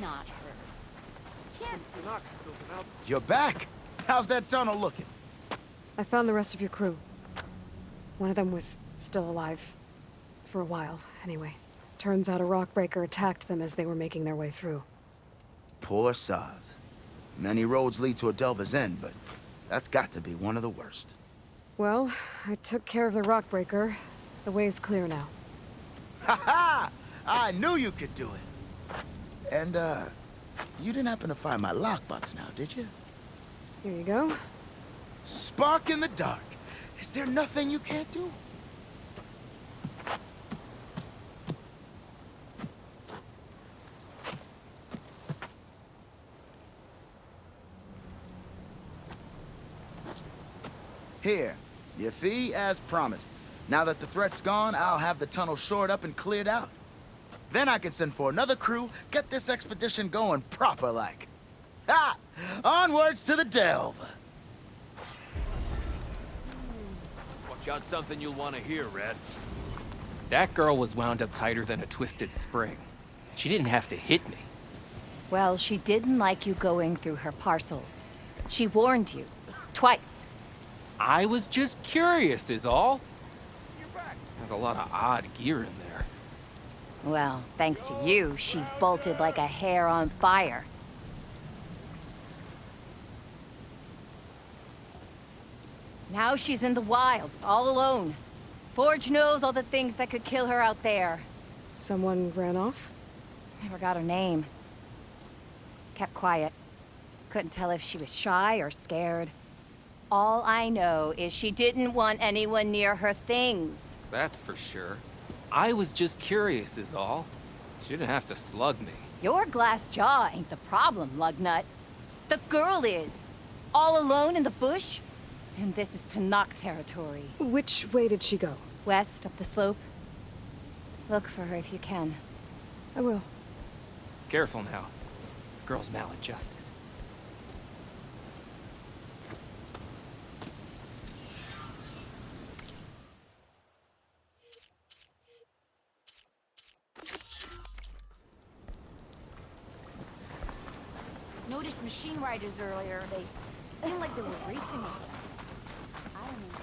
not her. Can't... You're back? How's that tunnel looking? I found the rest of your crew. One of them was still alive. For a while, anyway. Turns out a rockbreaker attacked them as they were making their way through. Poor Saz. Many roads lead to a Delver's End, but that's got to be one of the worst. Well, I took care of the rockbreaker. The way's clear now. Ha ha! I knew you could do it. And, you didn't happen to find my lockbox now, did you? Here you go. Spark in the dark. Is there nothing you can't do? Here, your fee as promised. Now that the threat's gone, I'll have the tunnel shored up and cleared out. Then I can send for another crew, get this expedition going proper-like. Ha! Onwards to the delve! Got something you'll want to hear, Red. That girl was wound up tighter than a twisted spring. She didn't have to hit me. Well, she didn't like you going through her parcels. She warned you. Twice. I was just curious is all. There's a lot of odd gear in there. Well, thanks to you, she bolted like a hair on fire. Now she's in the wilds, all alone. Forge knows all the things that could kill her out there. Someone ran off? Never got her name. Kept quiet. Couldn't tell if she was shy or scared. All I know is she didn't want anyone near her things. That's for sure. I was just curious is all. She didn't have to slug me. Your glass jaw ain't the problem, lugnut. The girl is. All alone in the bush. And this is Tanakh territory. Which way did she go? West, up the slope. Look for her if you can. I will. Careful now. Girl's maladjusted. Noticed machine riders earlier. They seemed like they were racing with them. I don't know.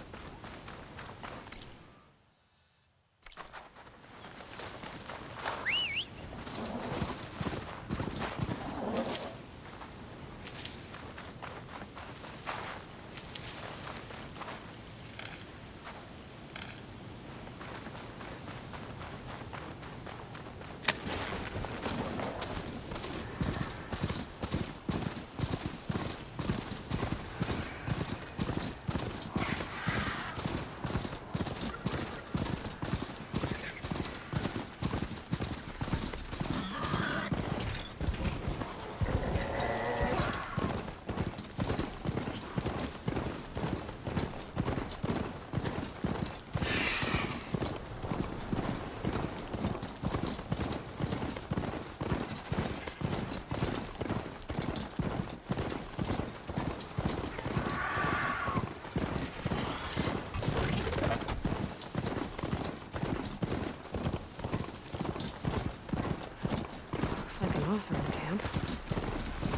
Hozion camp.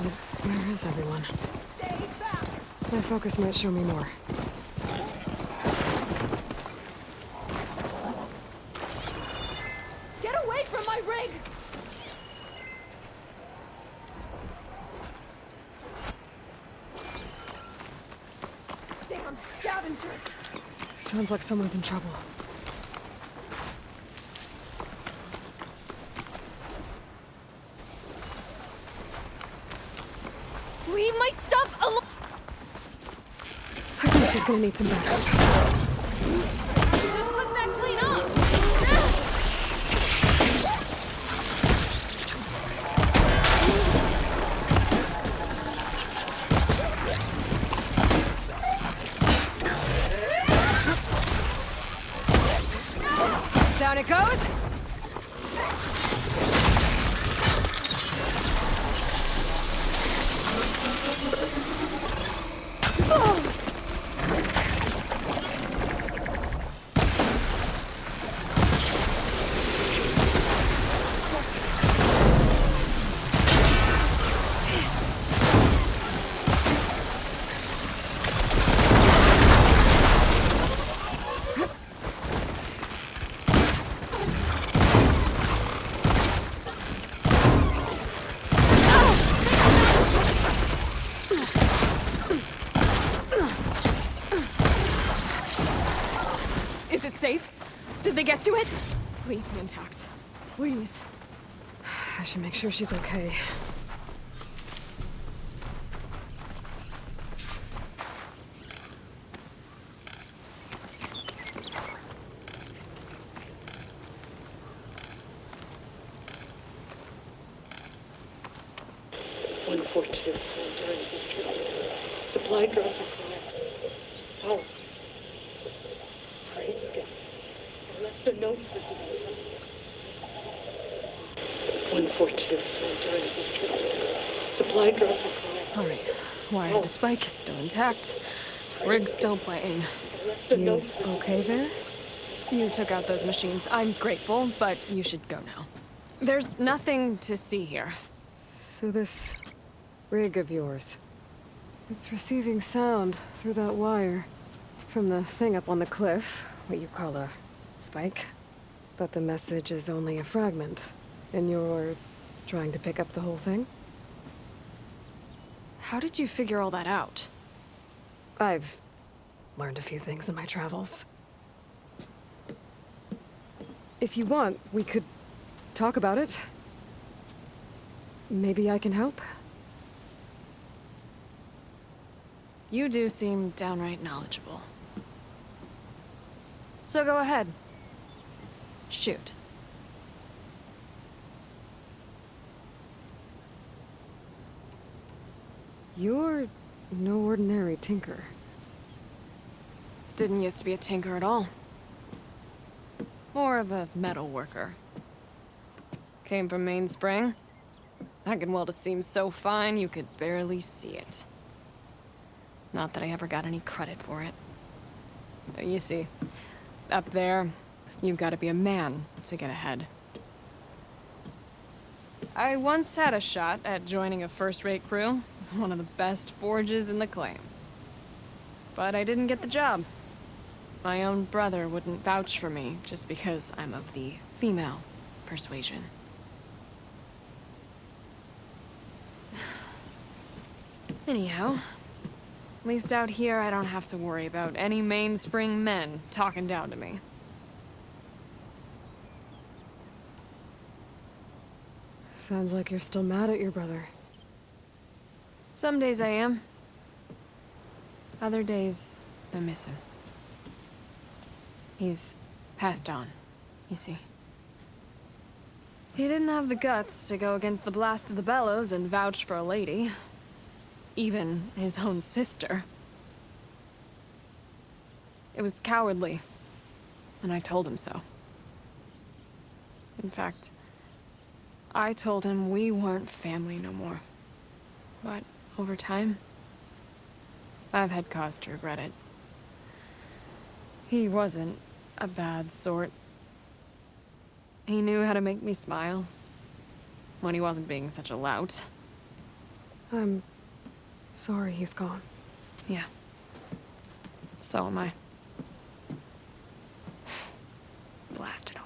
But where is everyone? My focus might show me more. Get away from my rig! Damn scavengers! Sounds like someone's in trouble. Leave my stuff alone! I think she's gonna need some backup. Just flip that clean off! Down it goes! it safe? Did they get to it? Please be intact. Please. I should make sure she's okay. Supply drop required. Power. Hurry, get. I left a note for you. 142. Supply drop required. Alright, wire the spike is still intact. Rig's still playing. You okay there? You took out those machines. I'm grateful, but you should go now. There's nothing to see here. So this rig of yours, it's receiving sound through that wire from the thing up on the cliff, what you call a spike. But the message is only a fragment, and you're trying to pick up the whole thing? How did you figure all that out? I've learned a few things in my travels. If you want, we could talk about it. Maybe I can help? You do seem downright knowledgeable. So go ahead. Shoot. You're no ordinary tinker. Didn't used to be a tinker at all. More of a metal worker. Came from Mainspring. I can weld a seam so fine you could barely see it. Not that I ever got any credit for it. You see, up there, you've got to be a man to get ahead. I once had a shot at joining a first-rate crew, one of the best forges in the claim. But I didn't get the job. My own brother wouldn't vouch for me just because I'm of the female persuasion. Anyhow, at least out here I don't have to worry about any Mainspring men talking down to me. Sounds like you're still mad at your brother. Some days I am. Other days, I miss him. He's passed on, you see. He didn't have the guts to go against the blast of the bellows and vouch for a lady. Even his own sister. It was cowardly, and I told him so. In fact, I told him we weren't family no more. But over time, I've had cause to regret it. He wasn't a bad sort. He knew how to make me smile when he wasn't being such a lout. I'm sorry he's gone. Yeah. So am I. Blast it all.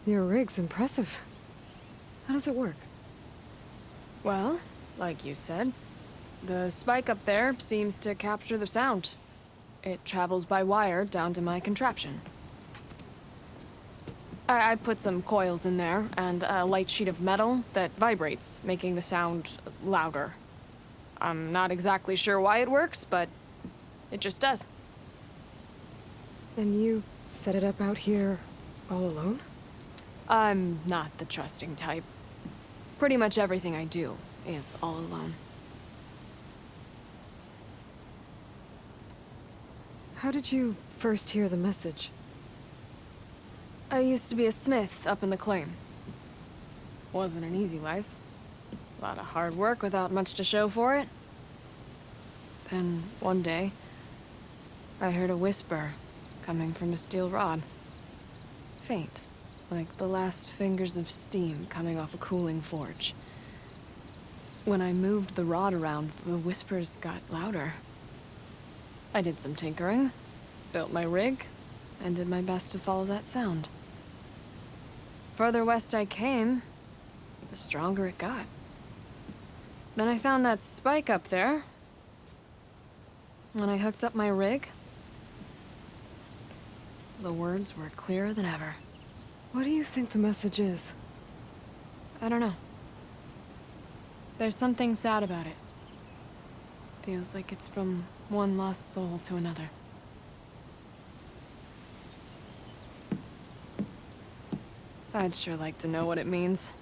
Your rig's impressive. How does it work? Well, like you said, the spike up there seems to capture the sound. It travels by wire down to my contraption. I put some coils in there and a light sheet of metal that vibrates, making the sound louder. I'm not exactly sure why it works, but it just does. And you set it up out here all alone? I'm not the trusting type. Pretty much everything I do is all alone. How did you first hear the message? I used to be a smith up in the claim. Wasn't an easy life. A lot of hard work without much to show for it. Then, one day, I heard a whisper coming from a steel rod. Faint, like the last fingers of steam coming off a cooling forge. When I moved the rod around, the whispers got louder. I did some tinkering, built my rig, and did my best to follow that sound. Further west I came, the stronger it got. Then I found that spike up there. When I hooked up my rig, the words were clearer than ever. What do you think the message is? I don't know. There's something sad about it. Feels like it's from one lost soul to another. I'd sure like to know what it means.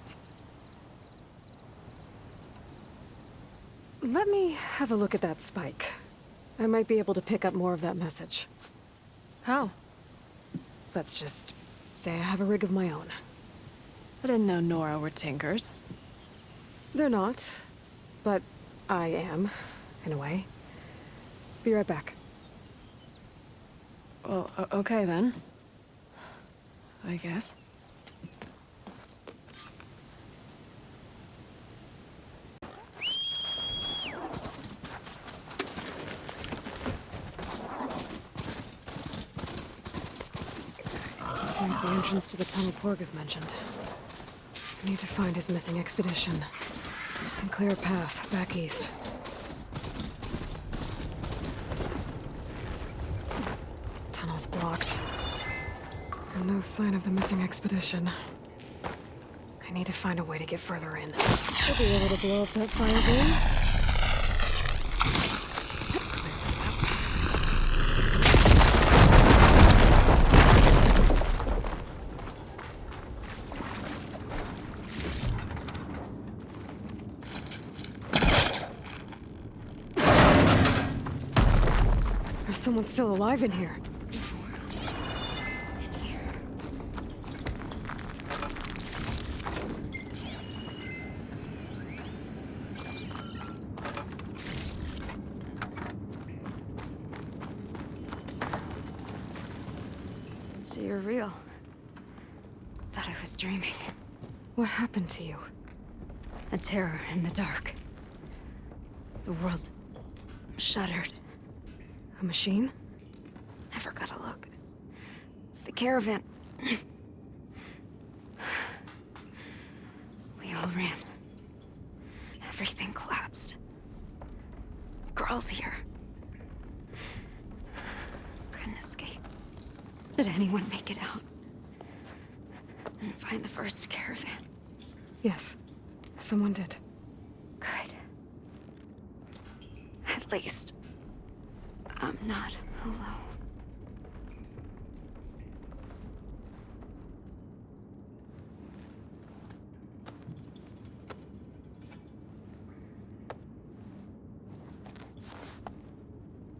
Let me have a look at that spike. I might be able to pick up more of that message. How? Let's just say I have a rig of my own. I didn't know Nora were tinkers. They're not, but I am, in a way. Be right back. Well, okay then. I guess. There's the entrance to the tunnel Porgov mentioned. I need to find his missing expedition and clear a path back east. Tunnel's blocked. And no sign of the missing expedition. I need to find a way to get further in. Should be able to blow up that fire beam. Clear this up. There's someone still alive in here. So you're real. Thought I was dreaming. What happened to you? A terror in the dark. The world shuddered. A machine? Never got a look. The caravan. We all ran. Everything collapsed. Crawled here. Couldn't escape. Did anyone make it out? And find the first caravan? Yes, someone did. Good. At least, I'm not alone.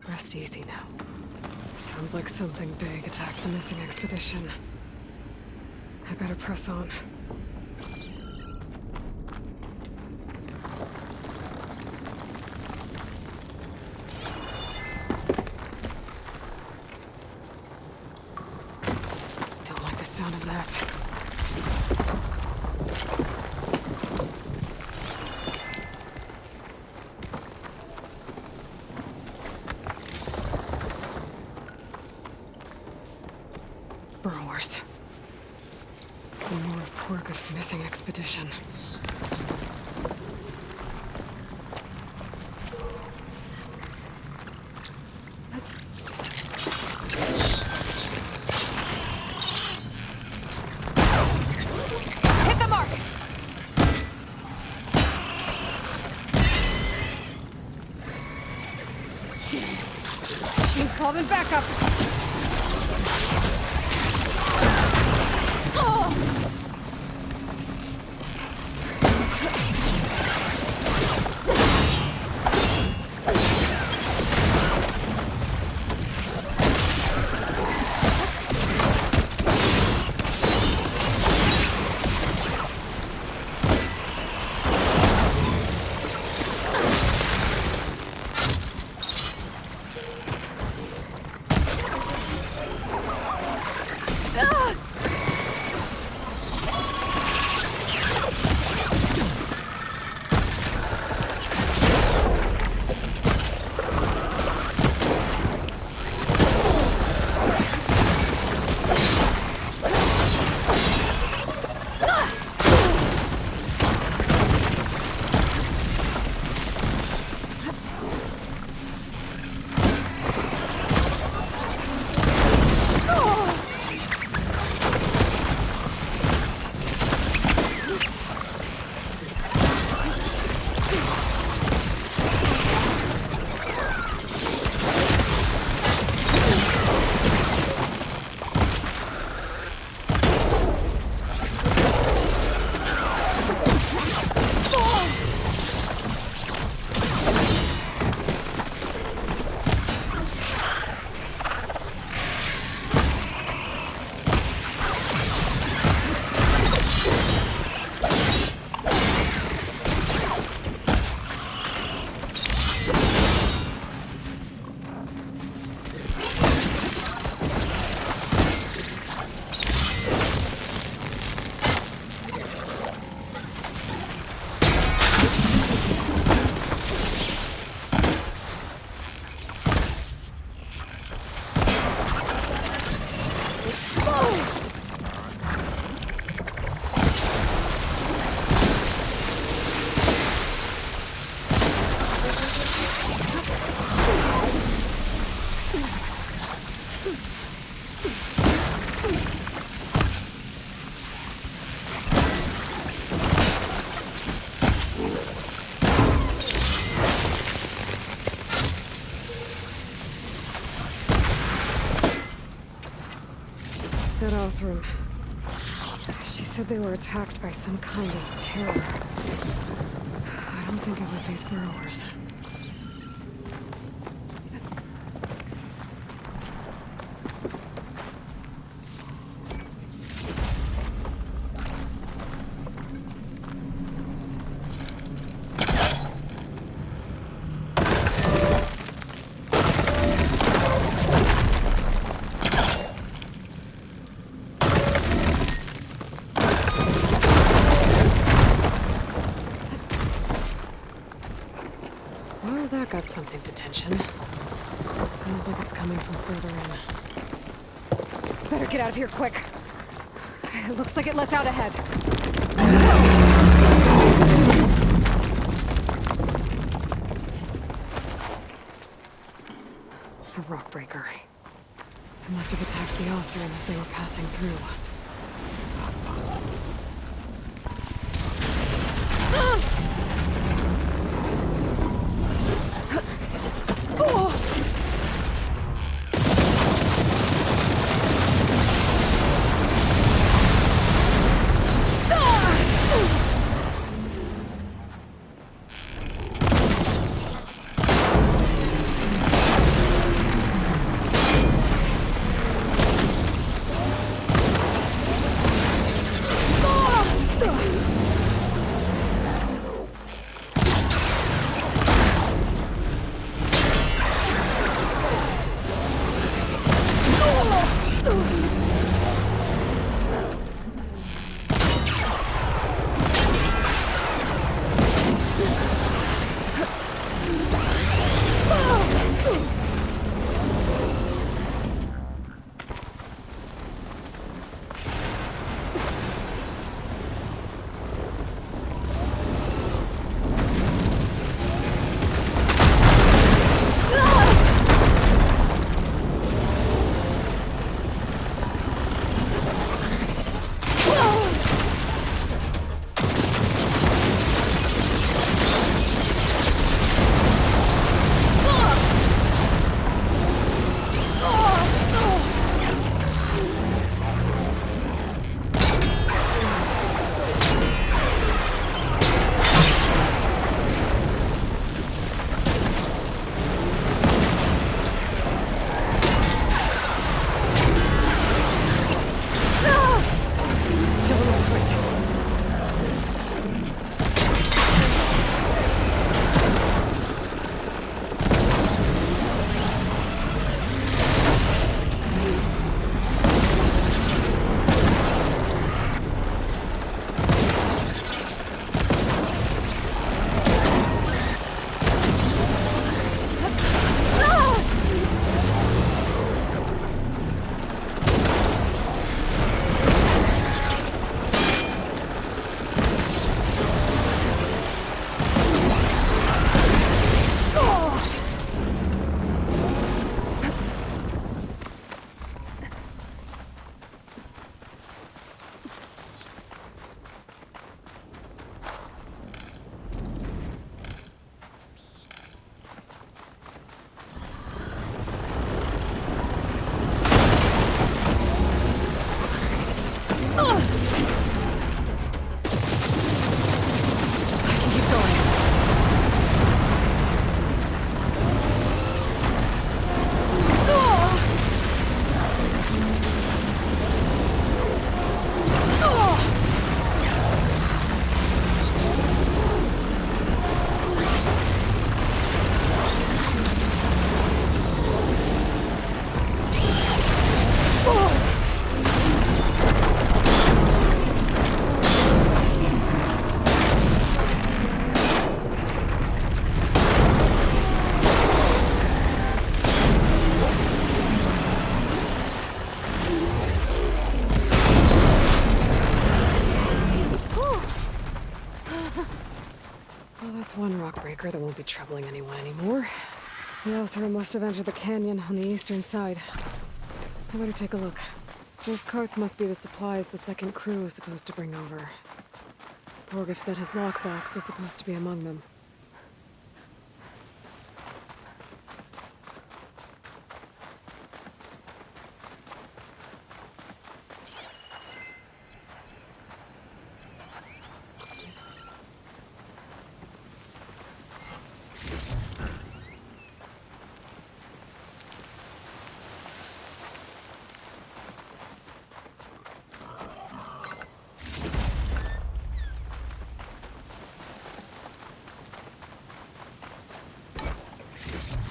Rest easy now. Sounds like something big attacked the missing expedition. I better press on. Don't like the sound of that. Burrowers. More of Porgov's missing expedition. Hit the mark! She's called in backup. That Osram. She said they were attacked by some kind of terror. I don't think it was these burrowers. Well, that got something's attention. Sounds like it's coming from further in. Better get out of here quick. It looks like it lets out ahead. The rock breaker. It must have attacked the Osram as they were passing through. That's one rock breaker that won't be troubling anyone anymore. The Osram must have entered the canyon on the eastern side. I better take a look. Those carts must be the supplies the second crew was supposed to bring over. Borgif said his lockbox was supposed to be among them.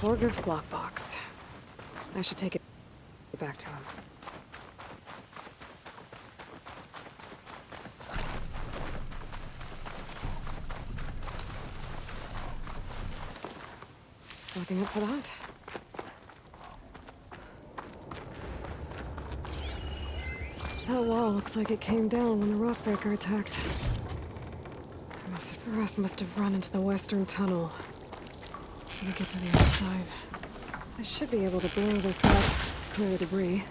Forgive's lockbox. I should take it back to him. Looking up for that. That wall looks like it came down when the rockbreaker attacked. The rest must have run into the western tunnel. Let me get to the other side. I should be able to blow this up to clear the debris.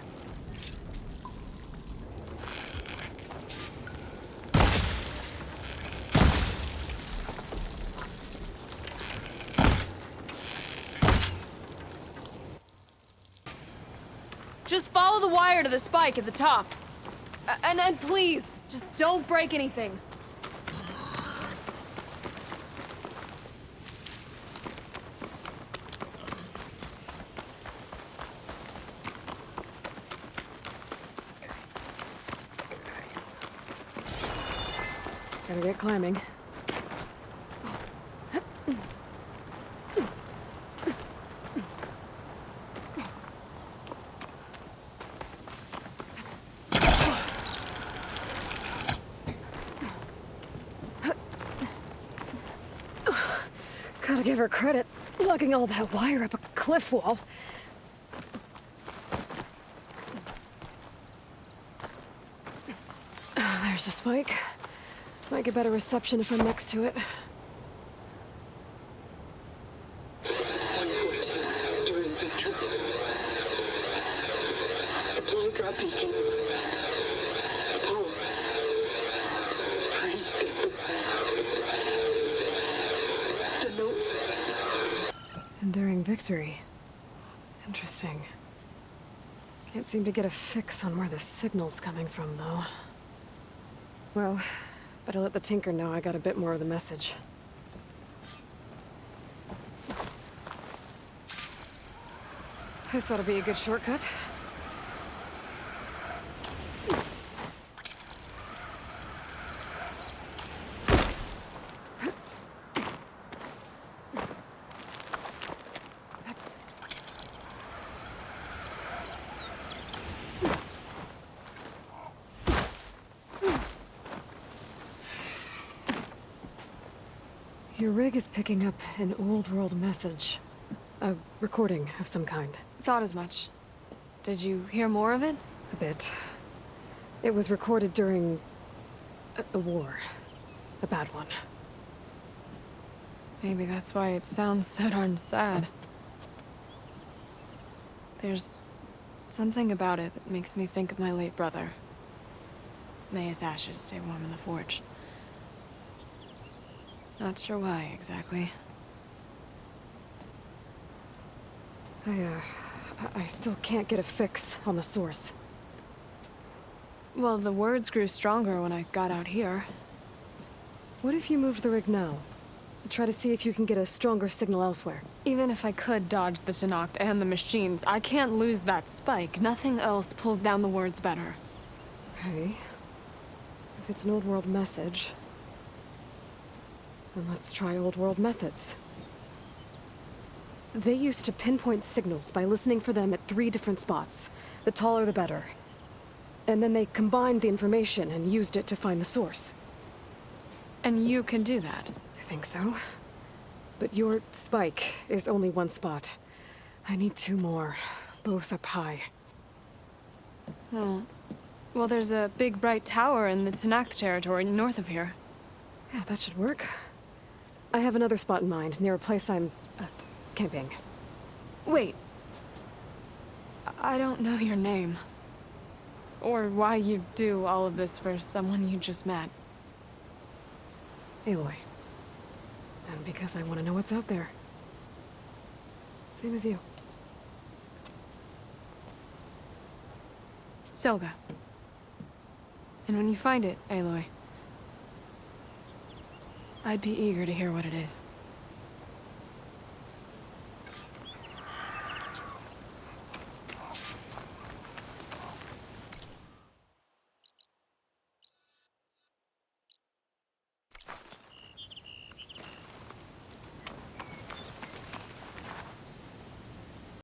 Just follow the wire to the spike at the top. And then please, just don't break anything. Gotta get climbing. Gotta give her credit, lugging all that wire up a cliff wall. There's the spike. Might get better reception if I'm next to it. During victory. Supply drop beacon. Power. Please get the note. Enduring victory. Interesting. Can't seem to get a fix on where the signal's coming from, though. Well, better let the Tinker know I got a bit more of the message. This ought to be a good shortcut. Your rig is picking up an old world message. A recording of some kind. Thought as much. Did you hear more of it? A bit. It was recorded during a war. A bad one. Maybe that's why it sounds so darn sad. There's something about it that makes me think of my late brother. May his ashes stay warm in the forge. Not sure why, exactly. I still can't get a fix on the source. Well, the words grew stronger when I got out here. What if you moved the rig now? Try to see if you can get a stronger signal elsewhere. Even if I could dodge the Tenakth and the machines, I can't lose that spike. Nothing else pulls down the words better. Okay. If it's an old world message, then let's try old world methods. They used to pinpoint signals by listening for them at 3 different spots. The taller the better. And then they combined the information and used it to find the source. And you can do that. I think so. But your spike is only 1 spot. I need 2 more, both up high. Oh. Well, there's a big bright tower in the Tenakth territory north of here. Yeah, that should work. I have another spot in mind, near a place I'm camping. Wait. I don't know your name. Or why you do all of this for someone you just met. Aloy. And because I want to know what's out there. Same as you. Selga. And when you find it, Aloy, I'd be eager to hear what it is.